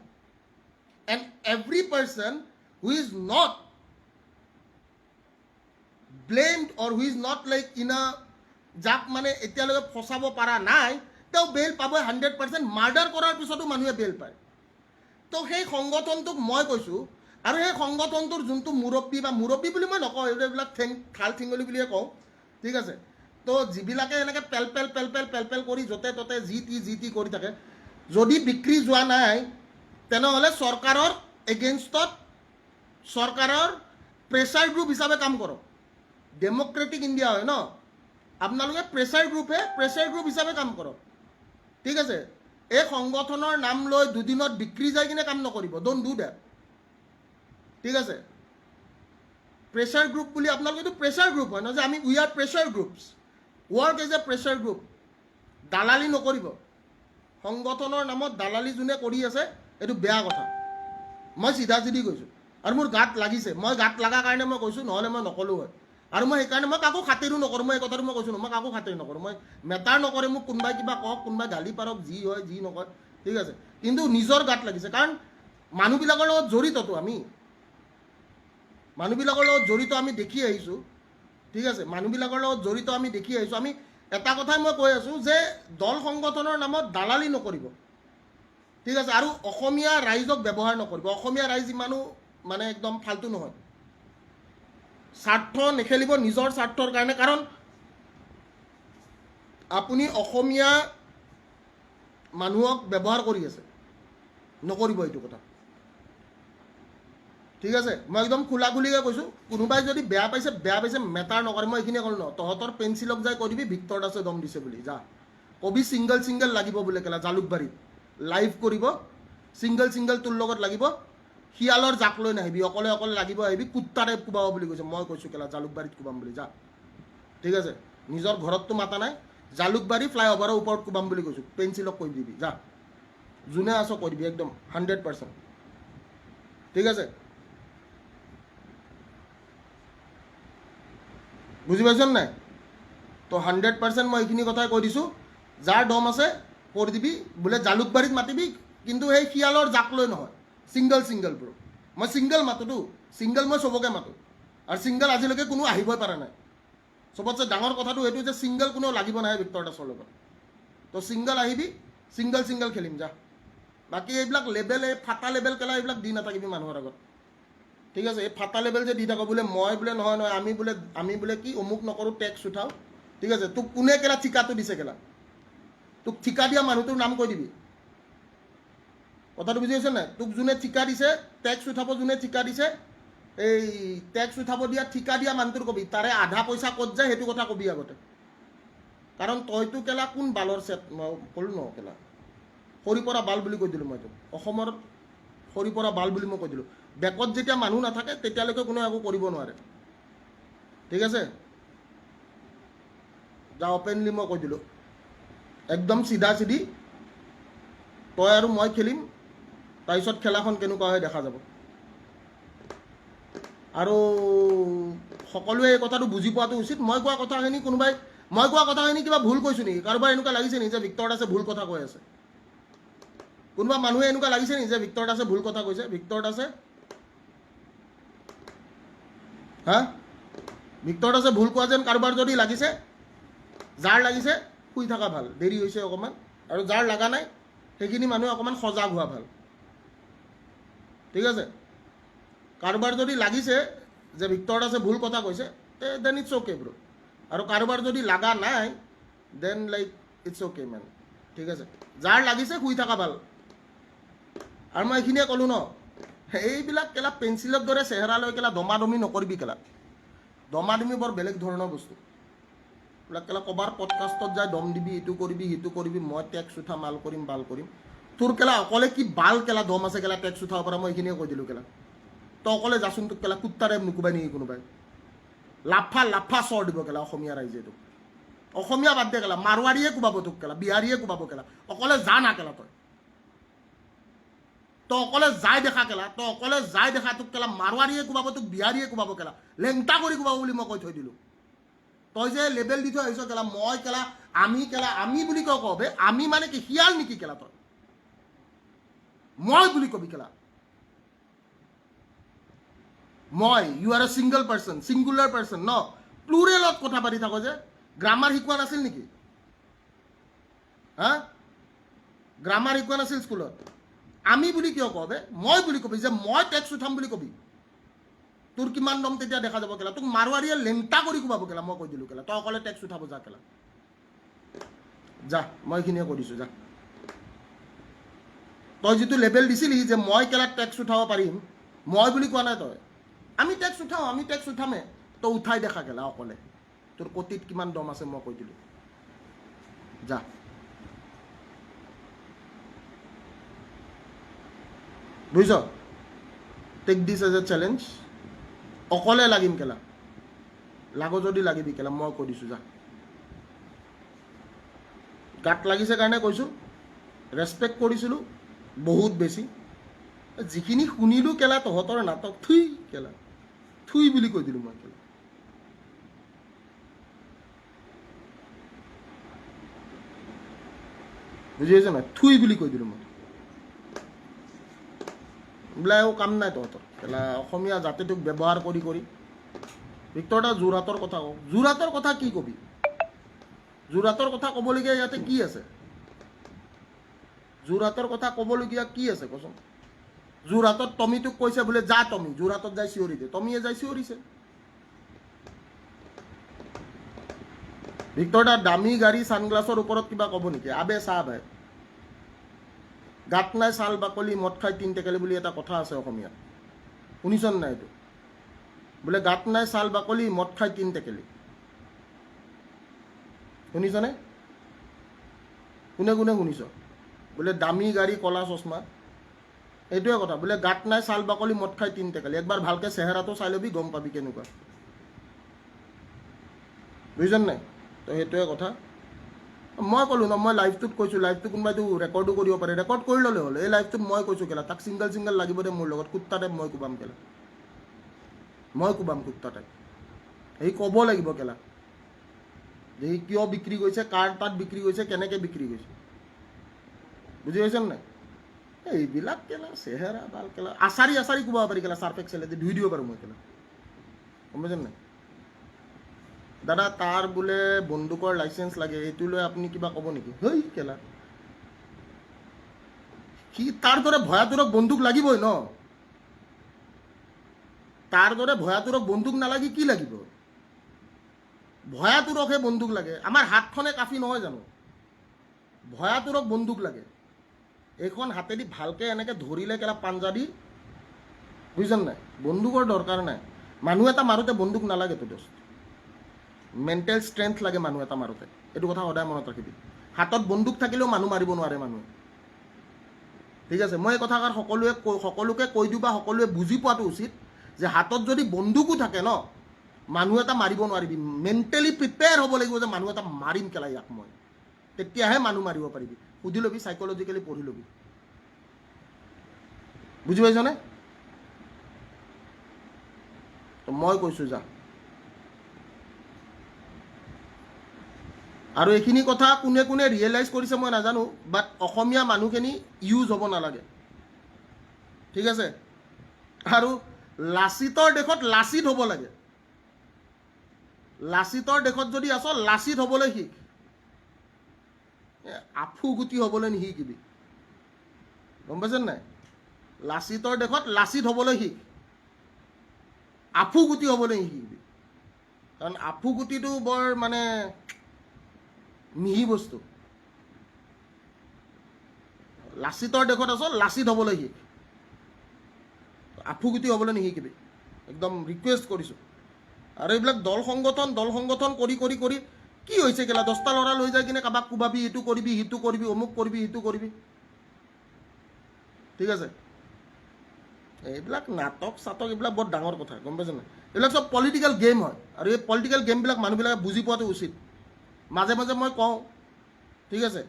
And every person who is not blamed or who is not like in a, যাক মানে এতিয়ালৈকে ফচাব পৰা নাই, তেওঁ বেইল পাবই 100%। মাৰ্ডাৰ কৰাৰ পিছতো মানুহে বেইল পায়। তো সেই সংগঠনটোক মই কৈছোঁ, আৰু সেই সংগঠনটোৰ যোনটো মুৰব্বী, বা মুৰব্বী বুলি মই নকওঁ, এইবিলাক ঠাল ঠিঙলি বুলিয়ে কওঁ, ঠিক আছে। তো যিবিলাকে এনেকৈ পেল পেল কৰি য'তে ত'তে যি টি কৰি থাকে, যদি বিক্ৰী যোৱা নাই তেনেহ'লে চৰকাৰৰ এগেইনষ্টত চৰকাৰৰ প্ৰেছাৰ গ্ৰুপ হিচাপে কাম কৰক। ডেম'ক্ৰেটিক ইণ্ডিয়া হয় ন, আপোনালোকে প্ৰেছাৰ গ্ৰুপ হিচাপে কাম কৰক। ঠিক আছে, এই সংগঠনৰ নাম লৈ দুদিনত বিক্ৰী যাই কিনে কাম নকৰিব। Don't do that. ঠিক আছে, প্ৰেছাৰ গ্ৰুপ বুলি আপোনালোকে, এইটো প্ৰেছাৰ গ্ৰুপ হয় ন, যে আমি we are pressure groups, work as a pressure group. দালালি নকৰিব। সংগঠনৰ নামত দালালি যোনে কৰি আছে এইটো বেয়া কথা। মই চিধা কৈছোঁ, আৰু মোৰ গাত লাগিছে। মই গাত লগা কাৰণে মই কৈছোঁ, নহ'লে মই নকলোঁ হয়। আৰু মই সেইকাৰণে মই কাকো খাতিৰো নকৰোঁ। মই এই কথাটো মই কৈছোঁ, মই কাকো খাতিৰ নকৰোঁ। মই মেটাৰ নকৰে মোক কোনোবাই কিবা কওক, কোনোবাই গালি পাৰক, যি হয় যি নকয়, ঠিক আছে, কিন্তু নিজৰ গাত লাগিছে। কাৰণ মানুহবিলাকৰ লগত জড়িততো, মানুহবিলাকৰ লগত জড়িত আমি দেখি আহিছোঁ। ঠিক আছে, মানুহবিলাকৰ লগত জড়িত আমি দেখি আহিছোঁ। আমি এটা কথাই মই কৈ আছোঁ যে দল সংগঠনৰ নামত দালালি নকৰিব। ঠিক আছে, আৰু অসমীয়া ৰাইজক ব্যৱহাৰ নকৰিব। অসমীয়া ৰাইজ ইমানো মানে একদম ফাল্টু নহয়। স্বাৰ্থ নেখেলিব নিজৰ স্বাৰ্থৰ কাৰণে। কাৰণ আপুনি অসমীয়া মানুহক ব্যৱহাৰ কৰি আছে, নকৰিব এইটো কথা। ঠিক আছে, মই একদম খোলাখুলিকৈ কৈছোঁ, কোনোবাই যদি বেয়া পাইছে মেটাৰ নকৰে। মই এইখিনিয়ে ক'লোঁ ন, তহঁতৰ পেঞ্চিলক যাই কৈ দিবি ভিক্টৰ দাসে দম দিছে বুলি। যা কবি ছিংগল লাগিব বোলে কেলা জালুকবাৰীত লাইভ কৰিব, ছিংগল তোৰ লগত লাগিব। শিয়ালৰ জাক লৈ নাহিবি, অকলে লাগিব আহিবি, কুত্তাৰে কোবাব বুলি কৈছে। মই কৈছোঁ কেলা জালুকবাৰীত কোবাম বুলি, যা। ঠিক আছে, নিজৰ ঘৰততো মাতা নাই, জালুকবাৰী ফ্লাইঅভাৰৰ ওপৰত কোবাম বুলি কৈছোঁ পেঞ্চিলক কৈ দিবি যা যোনে আছ কৈ দিবি একদম 100%। ঠিক আছে বুজি পাইছ নাই তো 100% মই এইখিনি কথাই কৈ দিছোঁ যাৰ দম আছে কৰি দিবি বোলে জালুকবাৰীত মাতিবি কিন্তু সেই শিয়ালৰ জাক লৈ নহয় ছিংগল ব্ৰ মই ছিংগল মাতোতো ছিংগল মই চবকে মাতোঁ আৰু ছিংগল আজিলৈকে কোনো আহিবই পৰা নাই চবতছে ডাঙৰ কথাটো এইটো যে ছিংগল কোনেও লাগিব নাহে ভিক্টৰ দাসৰ লগত তো ছিংগল আহিবি ছিংগল খেলিম যা বাকী এইবিলাক লেবেল এই ফাটা লেবেল কেলা এইবিলাক দি নাথাকিবি মানুহৰ আগত ঠিক আছে এই ফাটা লেবেল যে দি থাকো বোলে মই বোলে নহয় আমি বোলে কি অমুক নকৰোঁ টেক্স উঠাওঁ ঠিক আছে তোক কোনে কেলা ঠিকাটো দিছে কেলা তোক ঠিকা দিয়া মানুহটোৰ নাম কৈ দিবি কথাটো বুজি পাইছে নাই তোক যোনে ঠিকা দিছে টেক্স উঠাব যোনে ঠিকা দিছে এই টেক্স উঠাব দিয়া ঠিকা দিয়া মানুহটোৰ কবি তাৰে আধা পইচা ক'ত যায় সেইটো কথা কবি আগতে কাৰণ তইতো কেলা কোন বালৰ চেট মই ক'লোঁ ন কেলা সৰি পৰা বাল বুলি কৈ দিলোঁ মই তোক অসমৰ সৰি পৰা বাল বুলি মই কৈ দিলোঁ বেকত যেতিয়া মানুহ নাথাকে তেতিয়ালৈকে কোনেও একো কৰিব নোৱাৰে ঠিক আছে যা অপেনলি মই কৈ দিলোঁ একদম চিধা চিধি তই আৰু মই খেলিম তাৰপিছত খেলাখন কেনেকুৱা হয় দেখা যাব আৰু সকলোৱে এই কথাটো বুজি পোৱাটো উচিত মই কোৱা কথাখিনি কিবা ভুল কৈছোঁ নেকি কাৰোবাৰ এনেকুৱা লাগিছে নেকি যে ভিক্টৰ দাসে ভুল কথা কৈ আছে কোনোবা মানুহে এনেকুৱা লাগিছে নেকি যে ভিক্টৰ দাসে ভুল কথা কৈছে ভিক্টৰ দাসে ভিক্টৰ দাসে ভুল কোৱা যেন কাৰোবাৰ যদি লাগিছে যাৰ লাগিছে শুই থকা ভাল দেৰি হৈছে অকণমান আৰু যাৰ লগা নাই সেইখিনি মানুহে অকণমান সজাগ হোৱা ভাল ঠিক আছে কাৰোবাৰ যদি লাগিছে যে ভিক্টৰ দাসে ভুল কথা কৈছে দেন ইটছ অ'কে ব্ৰ আৰু কাৰোবাৰ যদি লগা নাই then like it's okay man ঠিক আছে যাৰ লাগিছে শুই থকা ভাল আৰু মই এইখিনিয়ে ক'লোঁ ন এইবিলাক কেলা পেঞ্চিলৰ দৰে চেহেৰা লৈ কেলা দমাদমি নকৰিবি কেলা দমাদমি বৰ বেলেগ ধৰণৰ বস্তু এইবিলাক কেলা ক'বাৰ পডকাষ্টত যাই দম দিবি ইটো কৰিবি সিটো কৰিবি মই টেক্স উঠা মাল কৰিম বাল কৰিম তোৰ কেলা অকলে কি বাল কেলা দম আছে কেলা টেক্স উঠাব পৰা মই এইখিনিয়ে কৈ দিলোঁ কেলা তই অকলে যাচোন তোক কেলা কুত্তাৰে নুকুবাই নেকি কোনোবাই লাফা চৰ দিব কেলা অসমীয়া ৰাইজে তোক অসমীয়া বাদ দে কেলা মাৰোৱাৰীয়ে কোবাব তোক কেলা বিহাৰীয়ে কোবাব কেলা অকলে যা না কেলা তই অকলে যাই দেখা কেলা তোক কেলা মাৰোৱাৰীয়ে কোবাব তোক বিহাৰীয়ে কোবাব কেলা লেংটা কৰি কোবাব বুলি মই কৈ থৈ দিলোঁ তই যে লেবেল দি থৈ আহিছ কেলা মই কেলা আমি বুলি কিয় কওঁ বে আমি মানে কি শিয়াল নেকি কেলা তই মই বুলি কবি কেলা মই ইউ আৰ এ ছিংগুলাৰ পাৰ্চন ন প্লুৰেলত কথা পাতি থাকো যে গ্ৰামাৰ শিকোৱা নাছিল নেকি গ্ৰামাৰ শিকোৱা নাছিল স্কুলত আমি বুলি কিয় কওঁ বে মই বুলি কবি যে মই টেক্স উঠাম বুলি কবি তোৰ কিমান দম তেতিয়া দেখা যাব কেলা তোক মাৰোৱাৰীয়ে লেংটা কৰি কোবাব কেলা মই কৈ দিলোঁ কেলা তই অকলে টেক্স উঠাব যা কেলা যা মই এইখিনিয়ে কৈ দিছোঁ যা তই যিটো লেবেল দিছিলি যে মই কেলা টেক্স উঠাব পাৰিম মই বুলি কোৱা নাই তই আমি টেক্স উঠামে তই উঠাই দেখা কেলা অকলে তোৰ কটিত কিমান দম আছে মই কৈ দিলোঁ যা বুজিছ take this as a challenge অকলে লাগিম কেলা লাগো যদি লাগিবি কেলা মই কৈ দিছোঁ যা গাত লাগিছে কাৰণে কৈছোঁ ৰেচপেক্ট কৰিছিলোঁ বহুত বেছি যিখিনি শুনিলোঁ কেলা তহঁতৰ নাটক থুই বুলি কৈ দিলোঁ মই কেলা বুজি পাইছ নাই থুই বুলি কৈ দিলোঁ মই এইবিলাক একো কাম নাই তহঁতৰ কেলা অসমীয়া জাতিটোক ব্যৱহাৰ কৰি ভিক্টৰ দা যোৰহাটৰ কথা কওঁ যোৰহাটৰ কথা কি কবি যোৰহাটৰ কথা ক'বলগীয়া ইয়াতে কি আছে যোৰহাটৰ কথা ক'বলগীয়া কি আছে কচোন যোৰহাটত টমিটোক কৈছে বোলে যা টমি যোৰহাটত যাই চিঞৰি দে টমিয়ে যাই চিঞৰিছে ভিক্টৰ দা দামী গাড়ী ছানগ্লাছৰ ওপৰত কিবা ক'ব নেকি আবে চাহ ভাই গাত নাই ছাল বাকলি মদ খাই তিন টেকেলি বুলি এটা কথা আছে অসমীয়াত শুনিছ নাই এইটো বোলে গাত নাই ছাল বাকলি মদ খাই তিন টেকেলি শুনিছনে কোনে কোনে শুনিছ বোলে দামী গাড়ী কলা চশমা এইটোৱে কথা বোলে গাত নাই ছাল বাকলি মদ খাই তিন টেকেলি একবাৰ ভালকৈ চেহেৰাটো চাই ল'বি গম পাবি কেনেকুৱা বুজিছ নাই তো সেইটোৱে কথা মই ক'লোঁ ন, মই লাইভটোত কৈছোঁ, লাইভটো কোনোবাইতো ৰেকৰ্ডো কৰিব পাৰে, ৰেকৰ্ড কৰি ল'লে হ'ল। এই লাইভটোত মই কৈছোঁ কেলা, তাক ছিংগল লাগিব দে মোৰ লগত, কুত্তা টাইপ মই কোবাম কেলা, মই কোবাম কুত্তা টাইপ। সি ক'ব লাগিব কেলা যে সি কিয় বিক্ৰী কৰিছে, কাৰ তাত বিক্ৰী কৰিছে, কেনেকৈ বিক্ৰী কৰিছে, বুজি পাইছেনে নাই? এইবিলাক কেলা চেহেৰা ভাল কেলা, আচাৰি কোবাব পাৰি কেলা, চাৰ্ফ এক্সেলেদি ধুই দিব পাৰোঁ মই কেলা, গম পাইছেনে নাই? দাদা তাৰ বোলে বন্দুকৰ লাইচেঞ্চ লাগে, এইটো লৈ আপুনি কিবা ক'ব নেকি? হেই কেলা, সি তাৰ দৰে ভয়াতুৰক বন্দুক লাগিবই ন, তাৰ দৰে ভয়াতুৰক বন্দুক নালাগি কি লাগিব? ভয়াতুৰকহে বন্দুক লাগে। আমাৰ হাতখনে কাফি নহয় জানো? ভয়াতুৰক বন্দুক লাগে। এইখন হাতেদি ভালকৈ এনেকৈ ধৰিলে কেলা পাঞ্জা দি, বুজিছেনে নাই? বন্দুকৰ দৰকাৰ নাই। মানুহ এটা মাৰোঁতে বন্দুক নালাগেতো দোস্ত, মেণ্টেল ষ্ট্ৰেংথ লাগে মানুহ এটা মাৰোঁতে। এইটো কথা সদায় মনত ৰাখিবি। হাতত বন্দুক থাকিলেও মানুহ মাৰিব নোৱাৰে মানুহে, ঠিক আছে? মই এই কথাষাৰ সকলোকে কৈ দিওঁ বা সকলোৱে বুজি পোৱাটো উচিত যে হাতত যদি বন্দুকো থাকে ন, মানুহ এটা মাৰিব নোৱাৰিবি। মেণ্টেলি প্ৰিপেয়াৰ হ'ব লাগিব যে মানুহ এটা মাৰিম কেলা ইয়াক মই, তেতিয়াহে মানুহ মাৰিব পাৰিবি। সুধি ল'বি, চাইক'লজিকেলি পঢ়ি ল'বি, বুজি পাইছনে? মই কৈছোঁ যা। আৰু এইখিনি কথা কোনে কোনে ৰিয়েলাইজ কৰিছে মই নাজানো, বাট অসমীয়া মানুহখিনি ইউজ হ'ব নালাগে, ঠিক আছে? আৰু লাচিতৰ দেশত লাচিত হ'ব লাগে। লাচিতৰ দেশত যদি আছ, লাচিত হ'বলৈ শিক, আফু গুটি হ'বলৈ নিশিকিবি, গম পাইছেনে নাই? লাচিতৰ দেশত লাচিত হ'বলৈ শিক, আফু গুটি হ'বলৈ নিশিকিবি। কাৰণ আফু গুটিটো বৰ মানে মিহি বস্তু। লাচিতৰ দেশত আছ, লাচিত হ'বলৈ শিক, আফু গুটি হ'বলৈ নিশিকিবি, একদম ৰিকুৱেষ্ট কৰিছোঁ। আৰু এইবিলাক দল সংগঠন কৰি কৰি কৰি কি হৈছে কেলা? 10টা ল'ৰা লৈ যাই কিনে কাৰোবাক কোবাবি, এইটো কৰিবি, সিটো কৰিবি, অমুক কৰিবি, সিটো কৰিবি, ঠিক আছে? এইবিলাক নাটক চাটক এইবিলাক বৰ ডাঙৰ কথা, গম পাইছে নাই? এইবিলাক চব পলিটিকেল গেম হয়, আৰু এই পলিটিকেল গেমবিলাক মানুহবিলাকে বুজি পোৱাটো উচিত। মাজে মাজে মই কওঁ, ঠিক আছে?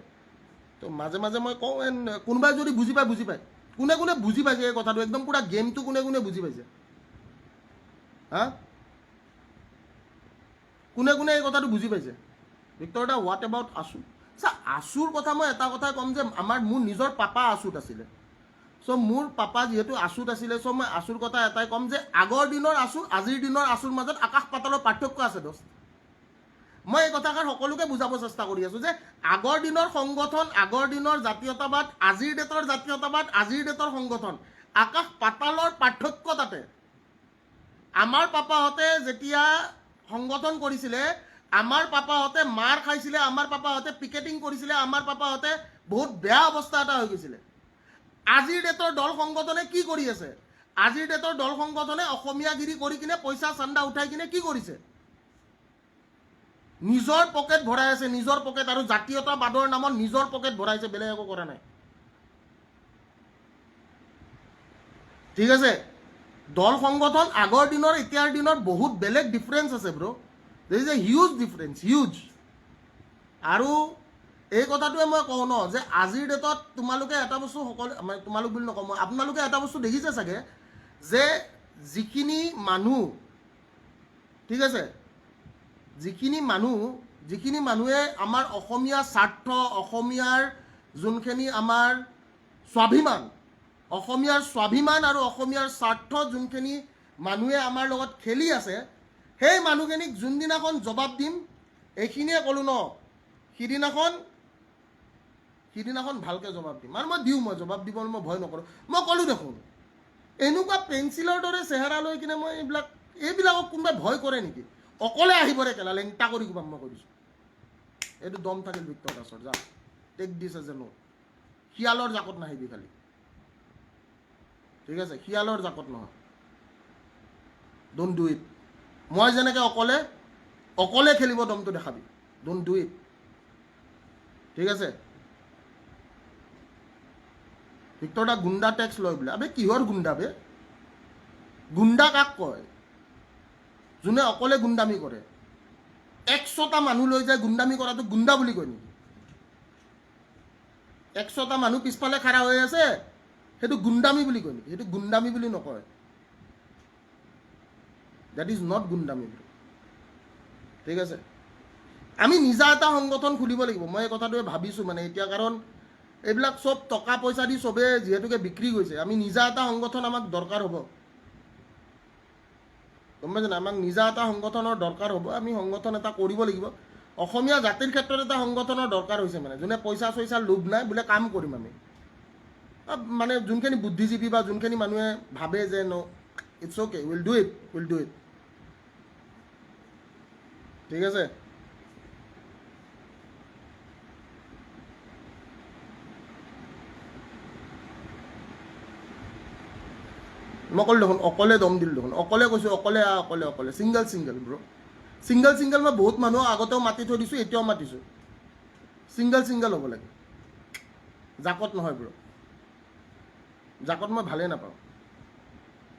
তো মাজে মাজে মই কওঁ, কোনোবাই যদি বুজি পায় বুজি পায়। কোনে কোনে বুজি পাইছে এই কথাটো, একদম পুৰা গেমটো কোনে কোনে বুজি পাইছে? হা, কোনে কোনে এই কথাটো বুজি পাইছে? ভিক্টৰ দা, হোৱাট এবাউট আছু? চা, আছুৰ কথা মই এটা কথাই ক'ম যে মোৰ নিজৰ পাপা আছুত আছিলে। চ' মোৰ পাপা যিহেতু আছুত আছিলে, চ' মই আছুৰ কথা এটাই ক'ম যে আগৰ দিনৰ আছু, আজিৰ দিনৰ আছুৰ মাজত আকাশ পাতালৰ পাৰ্থক্য আছে দোস্ত। মই এই কথাষাৰ সকলোকে বুজাব চেষ্টা কৰি আছোঁ যে আগৰ দিনৰ সংগঠন, আগৰ দিনৰ জাতীয়তাবাদ, আজিৰ ডেটৰ জাতীয়তাবাদ, আজিৰ ডেটৰ সংগঠন, আকাশ পাতালৰ পাৰ্থক্য তাতে। আমাৰ পাপাহঁতে যেতিয়া সংগঠন কৰিছিলে, আমাৰ পাপাহঁতে মাৰ খাইছিলে, আমাৰ পাপাহঁতে পিকেটিং কৰিছিলে, আমাৰ পাপাহঁতে বহুত বেয়া অৱস্থা এটা হৈ গৈছিলে। আজিৰ ডেটৰ দল সংগঠনে কি কৰি আছে? আজিৰ ডেটৰ দল সংগঠনে অসমীয়াগিৰি কৰি কিনে পইচা চান্দা উঠাই কিনে কি কৰিছে? নিজৰ পকেট ভৰাই আছে, নিজৰ পকেট, আৰু জাতীয়তাবাদৰ নামত নিজৰ পকেট ভৰাইছে, বেলেগ একো কৰা নাই, ঠিক আছে? দল সংগঠন আগৰ দিনৰ এতিয়াৰ দিনৰ বহুত বেলেগ ডিফাৰেঞ্চ আছে bro', there is a huge difference, huge. আৰু এই কথাটোৱে মই কওঁ ন যে আজিৰ ডেটত তোমালোকে এটা বস্তু, সকলো তোমালোক বুলি নকওঁ মই, আপোনালোকে এটা বস্তু দেখিছে চাগে যে যিখিনি মানুহ, ঠিক আছে, যিখিনি মানুহে আমাৰ অসমীয়া স্বাৰ্থ, অসমীয়াৰ যোনখিনি আমাৰ স্বাভিমান, অসমীয়াৰ স্বাভিমান আৰু অসমীয়াৰ স্বাৰ্থ যোনখিনি মানুহে আমাৰ লগত খেলি আছে, সেই মানুহখিনিক যোনদিনাখন জবাব দিম, এইখিনিয়ে ক'লোঁ ন, সিদিনাখন ভালকৈ জবাব দিম। আৰু মই জবাব দিবলৈ মই ভয় নকৰোঁ। মই ক'লোঁ দেখোন, এনেকুৱা পেঞ্চিলৰ দৰে চেহেৰা লৈ কিনে মই এইবিলাকক কোনোবাই ভয় কৰে নেকি? অকলে আহিবৰে কেলা, লেংটা কৰি কোবাম, মই কৈছোঁ। এইটো দম থাকিল ভিক্টৰ দাসৰ, যা, টেক দিছ এজ এ নো। শিয়ালৰ জাকত নাহিবি খালি, ঠিক আছে? শিয়ালৰ জাকত নহয়, ডোন্ট ডু ইট। মই যেনেকৈ অকলে খেলিব দমটো দেখাবি, ডোন্ট ডু ইট, ঠিক আছে? ভিক্টৰ দা গুণ্ডা টেক্স লয় বোলে। আবে কিহৰ গুণ্ডা বে? গুণ্ডা কাক কয়? যোনে অকলে গুণ্ডামি কৰে। 100টা মানুহ লৈ যায় গুণ্ডামি কৰাটো গুণ্ডা বুলি কয় নেকি? 100টা মানুহ পিছফালে খাৰা হৈ আছে, সেইটো গুণ্ডামি বুলি কয় নেকি? সেইটো গুণ্ডামি বুলি নকয়। দেট ইজ নট গুণ্ডামি। ঠিক আছে, আমি নিজা এটা সংগঠন খুলিব লাগিব। মই এই কথাটোৱে ভাবিছোঁ মানে এতিয়া, কাৰণ এইবিলাক চব টকা পইচা দি চবে যিহেতুকে বিক্ৰী গৈছে, আমি নিজা এটা সংগঠন আমাক দৰকাৰ হ'ব। গম পাইছে না? আমাক নিজা এটা সংগঠনৰ দৰকাৰ হ'ব। আমি সংগঠন এটা কৰিব লাগিব। অসমীয়া জাতিৰ ক্ষেত্ৰত এটা সংগঠনৰ দৰকাৰ হৈছে, মানে যোনে পইচা চইচা লোভ নাই, বোলে কাম কৰিম আমি। মানে যোনখিনি বুদ্ধিজীৱী বা যোনখিনি মানুহে ভাবে যে no it's okay, will do it. ঠিক আছে, মই ক'লো দেখোন, অকলে দম দিলোঁ দেখোন, অকলে কৈছোঁ, অকলে ছিংগল ব্ৰ'। ছিংগল মই বহুত মানুহক আগতেও মাতি থৈ দিছোঁ, এতিয়াও মাতিছোঁ। ছিংগল হ'ব লাগে, জাকত নহয় ব্ৰ'। জাকত মই ভালেই নাপাওঁ।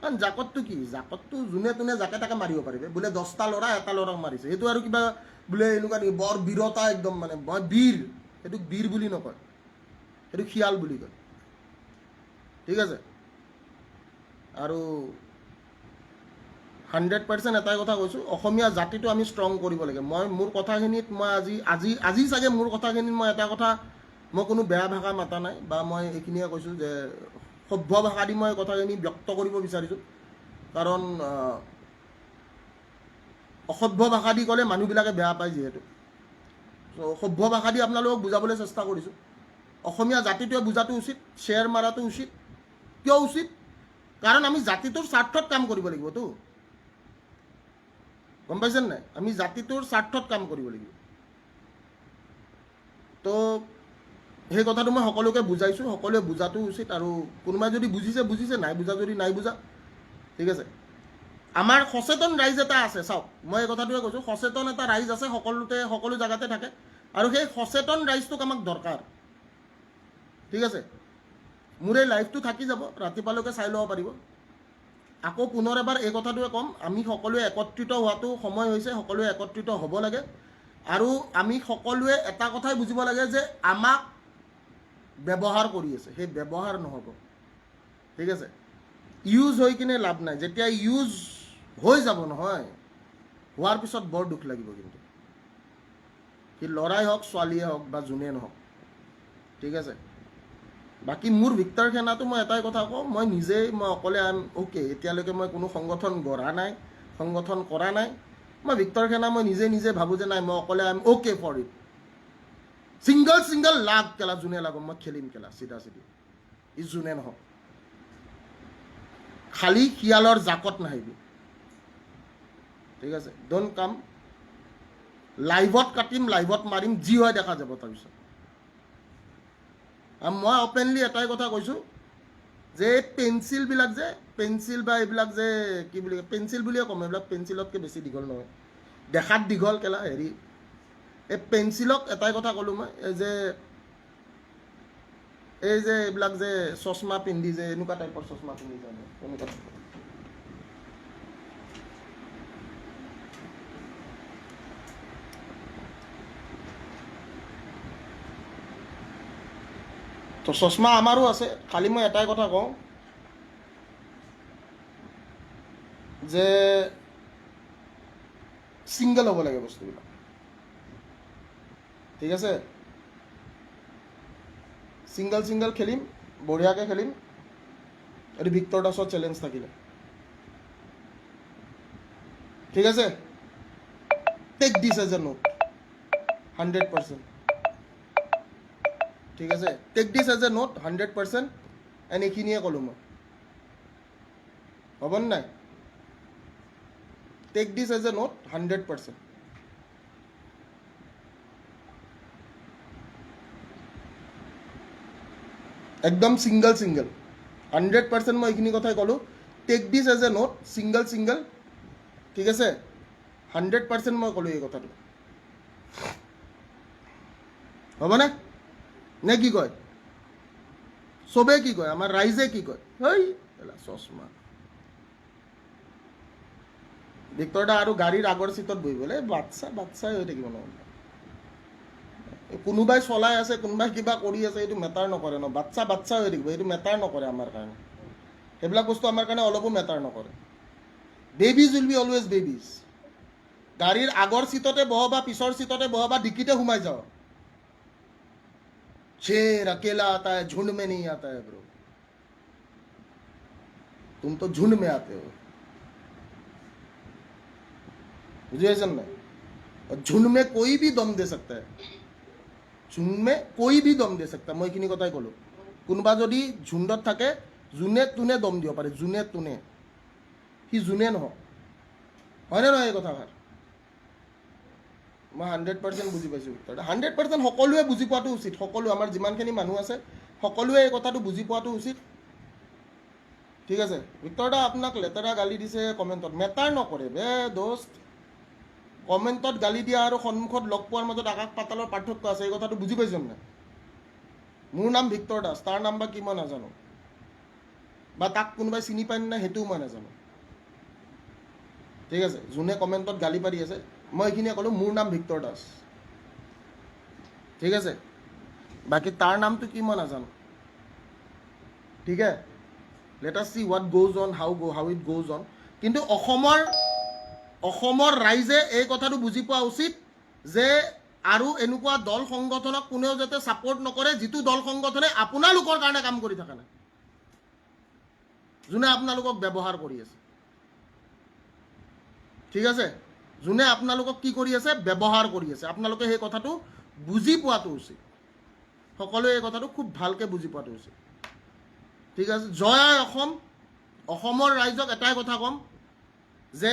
কাৰণ জাকতটো কি? জাকতটো যোনে তোনে যাকে তাকে মাৰিব পাৰিব। বোলে 10টা ল'ৰা এটা ল'ৰাক মাৰিছে, সেইটো আৰু কিবা বোলে এনেকুৱা নেকি বৰ বীৰতা একদম, মানে মই বীৰ, সেইটোক বীৰ বুলি নকয়, সেইটো শিয়াল বুলি কয়। ঠিক আছে, আৰু 100% এটাই কথা কৈছোঁ, অসমীয়া জাতিটো আমি ষ্ট্ৰং কৰিব লাগে। মই মোৰ কথাখিনিত মই আজি চাগে মোৰ কথাখিনিত মই এটা কথা, মই কোনো বেয়া ভাষা মাতা নাই, বা মই এইখিনিয়ে কৈছোঁ যে সভ্য ভাষা দি মই কথাখিনি ব্যক্ত কৰিব বিচাৰিছোঁ। কাৰণ অসভ্য ভাষা দি ক'লে মানুহবিলাকে বেয়া পায় যিহেতু, চ' সভ্য ভাষা দি আপোনালোকক বুজাবলৈ চেষ্টা কৰিছোঁ। অসমীয়া জাতিটোৱে বুজাটো উচিত, শ্বেয়াৰ মাৰাটো উচিত। কিয় উচিত? কাৰণ আমি জাতিটোৰ স্বাৰ্থত কাম কৰিব লাগিবতো। গম পাইছেনে নাই? আমি জাতিটোৰ স্বাৰ্থত কাম কৰিব লাগিব। তো সেই কথাটো মই সকলোকে বুজাইছোঁ, সকলোৱে বুজাটো উচিত। আৰু কোনোবাই যদি বুজিছে, নাই বুজা যদি নাই বুজা। ঠিক আছে, আমাৰ সচেতন ৰাইজ এটা আছে। চাওক, মই এই কথাটোৱে কৈছোঁ, সচেতন এটা ৰাইজ আছে, সকলো জেগাতে থাকে। আৰু সেই সচেতন ৰাইজটোক আমাক দৰকাৰ। ঠিক আছে, মোৰ এই লাইফটো থাকি যাব, ৰাতিপুৱালৈকে চাই ল'ব পাৰিব। আকৌ পুনৰ এবাৰ এই কথাটোৱে ক'ম, আমি সকলোৱে একত্ৰিত হোৱাটো সময় হৈছে, সকলোৱে একত্ৰিত হ'ব লাগে। আৰু আমি সকলোৱে এটা কথাই বুজিব লাগে যে আমাক ব্যৱহাৰ কৰি আছে, সেই ব্যৱহাৰ নহ'ব। ঠিক আছে, ইউজ হৈ কিনে লাভ নাই। যেতিয়া ইউজ হৈ যাব নহয়, হোৱাৰ পিছত বৰ দুখ লাগিব। কিন্তু সি ল'ৰাই হওক, ছোৱালীয়ে হওক, বা যোনে নহওক। ঠিক আছে, বাকী মোৰ ভিক্টৰ খেনাটো মই এটাই কথা কওঁ, মই অকলে অ'কে, এতিয়ালৈকে মই কোনো সংগঠন গঢ়া নাই, সংগঠন কৰা নাই। মই ভিক্টৰ খেনা মই নিজে ভাবোঁ যে নাই, মই অকলে অ'কে ফৰ ইট। ছিংগল লাগ কেলা, যোনে লাগক মই খেলিম কেলা, চিধা ই যোনে নহওক। খালী শিয়ালৰ জাকত নাহিবি। ঠিক আছে, ডোন্ট কাম। লাইভত কাটিম, লাইভত মাৰিম, যি হয় দেখা যাব তাৰপিছত। মই অপেনলি এটাই কথা কৈছোঁ যে পেঞ্চিল বা এইবিলাক যে কি বুলি কয়, পেঞ্চিল বুলিয়ে ক'ম, এইবিলাক পেঞ্চিলতকৈ বেছি দীঘল নহয়, দেখাত দীঘল কেলা হেৰি। এই পেঞ্চিলক এটাই কথা ক'লোঁ মই, এই যে এইবিলাক যে চশমা পিন্ধি যে এনেকুৱা টাইপৰ চশমা পিন্ধি যায়, এনেকুৱা টাইপৰ। তো চশমা আমাৰো আছে, খালি মই এটাই কথা কওঁ যে ছিংগল হ'ব লাগে বস্তুবিলাক। ঠিক আছে, ছিংগল খেলিম, বঢ়িয়াকৈ খেলিম। এইটো ভিক্টৰ দাসৰ চেলেঞ্জ থাকিলে। ঠিক আছে, take this as a note, 100%। ঠিক আছে, take this as a note, 100%। And এইখিনিয়ে ক'লোঁ মই, হ'বনে নাই? Take this as a note, 100%। একদম ছিংগল 100%। মই এইখিনি কথাই ক'লোঁ, take this as a note, single. ঠিক আছে, 100% মই ক'লোঁ এই কথাটো। হ'বনে? নে কি কয়? চবেই কি কয়, আমাৰ ৰাইজে কি কয়? হেই চশমা ভিক্টৰ দা আৰু গাড়ীৰ আগৰ চিটত বহিবলৈ বাচ্চাই হৈ থাকিব নহ'লে। কোনোবাই চলাই আছে কোনোবাই কিবা কৰি আছে এইটো মেটাৰ নকৰে ন বাচ্চা বাচ্চা হৈ থাকিব এইটো মেটাৰ নকৰে আমাৰ কাৰণে সেইবিলাক বস্তু আমাৰ কাৰণে অলপো মেটাৰ নকৰে babies will be always babies গাড়ীৰ আগৰ চিটতে বহ বা পিছৰ চিটতে বহ বা ডিকিতে সোমাই যাও शेर अकेला आता है झुंड में नहीं आता है ब्रो तुम तो झुंड में आते हो बुझे ना और झुंड में कोई भी दम दे सकता है झुंड में कोई भी दम दे सकता है मैं এইখিনি কথাই ক'লো কোনোবা যদি ঝুণ্ডত থাকে যোনে তোনে দম দিব পাৰে যোনে তোনে সি যোনে নহয় হয়নে নহয় এই কথাষাৰ মই 100% বুজি পাইছোঁ 100% সকলোৱে বুজি পোৱাটো উচিত সকলো আমাৰ যিমানখিনি মানুহ আছে সকলোৱে এই কথাটো বুজি পোৱাটো উচিত ঠিক আছে ভিক্টৰ দা আপোনাক লেতেৰা গালি দিছে কমেণ্টত মেটাৰ নকৰে বে দোস্ত কমেণ্টত গালি দিয়া আৰু সন্মুখত লগ পোৱাৰ মাজত আকাশ পাতালৰ পাৰ্থক্য আছে এই কথাটো বুজি পাইছোঁ নাই মোৰ নাম ভিক্টৰ দাস তাৰ নাম বা কি মই নাজানো বা তাক কোনোবাই চিনি পায় নাই সেইটোও মই নাজানো ঠিক আছে যোনে কমেণ্টত গালি পাৰি আছে মই এইখিনিয়ে ক'লোঁ মোৰ নাম ভিক্টৰ দাস ঠিক আছে বাকী তাৰ নামটো কি মই নাজানো ঠিক আছে let's see what goes on how it goes on কিন্তু অসমৰ ৰাইজে এই কথাটো বুজি পোৱা উচিত যে আৰু এনেকুৱা দল সংগঠনক কোনেও যাতে ছাপোৰ্ট নকৰে যিটো দল সংগঠনে আপোনালোকৰ কাৰণে কাম কৰি থকা নাই যোনে আপোনালোকক ব্যৱহাৰ কৰি আছে ঠিক আছে যোনে আপোনালোকক কি কৰি আছে ব্যৱহাৰ কৰি আছে আপোনালোকে সেই কথাটো বুজি পোৱাটো উচিত সকলোৱে এই কথাটো খুব ভালকৈ বুজি পোৱাটো উচিত ঠিক আছে জয় অসম অসমৰ ৰাইজক এটাই কথা ক'ম যে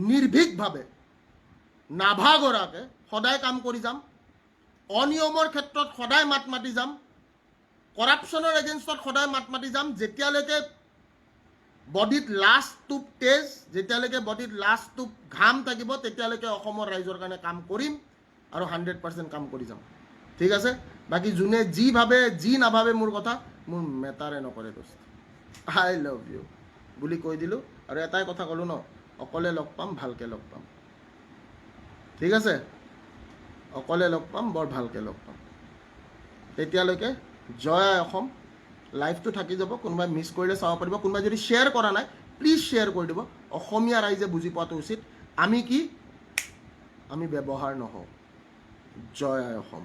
নিৰ্ভীকভাৱে নাভাগৰাকৈ সদায় কাম কৰি যাম অনিয়মৰ ক্ষেত্ৰত সদায় মাত মাতি যাম কৰাপশ্যনৰ এগেইনষ্টত সদায় মাত মাতি যাম যেতিয়ালৈকে বডিত লাষ্ট টোপ তেজ যেতিয়ালৈকে বডিত লাষ্ট টোপ ঘাম থাকিব তেতিয়ালৈকে অসমৰ ৰাইজৰ কাৰণে কাম কৰিম আৰু 100% কাম কৰি যাম ঠিক আছে বাকী যোনে যি ভাবে যি নাভাবে মোৰ কথা মোৰ মেটাৰে নকৰে দোস্ত আই লাভ ইউ বুলি কৈ দিলোঁ আৰু এটাই কথা ক'লোঁ ন অকলে লগ পাম ভালকৈ লগ পাম ঠিক আছে অকলে লগ পাম বৰ ভালকৈ লগ পাম তেতিয়ালৈকে জয় অসম লাইভটো থাকি যাব কোনোবাই মিছ কৰিলে চাব পাৰিব কোনোবাই যদি শ্বেয়াৰ কৰা নাই প্লিজ শ্বেয়াৰ কৰি দিব অসমীয়া ৰাইজে বুজি পোৱাটো উচিত আমি কি আমি ব্যৱহাৰ নহওঁ জয় অসম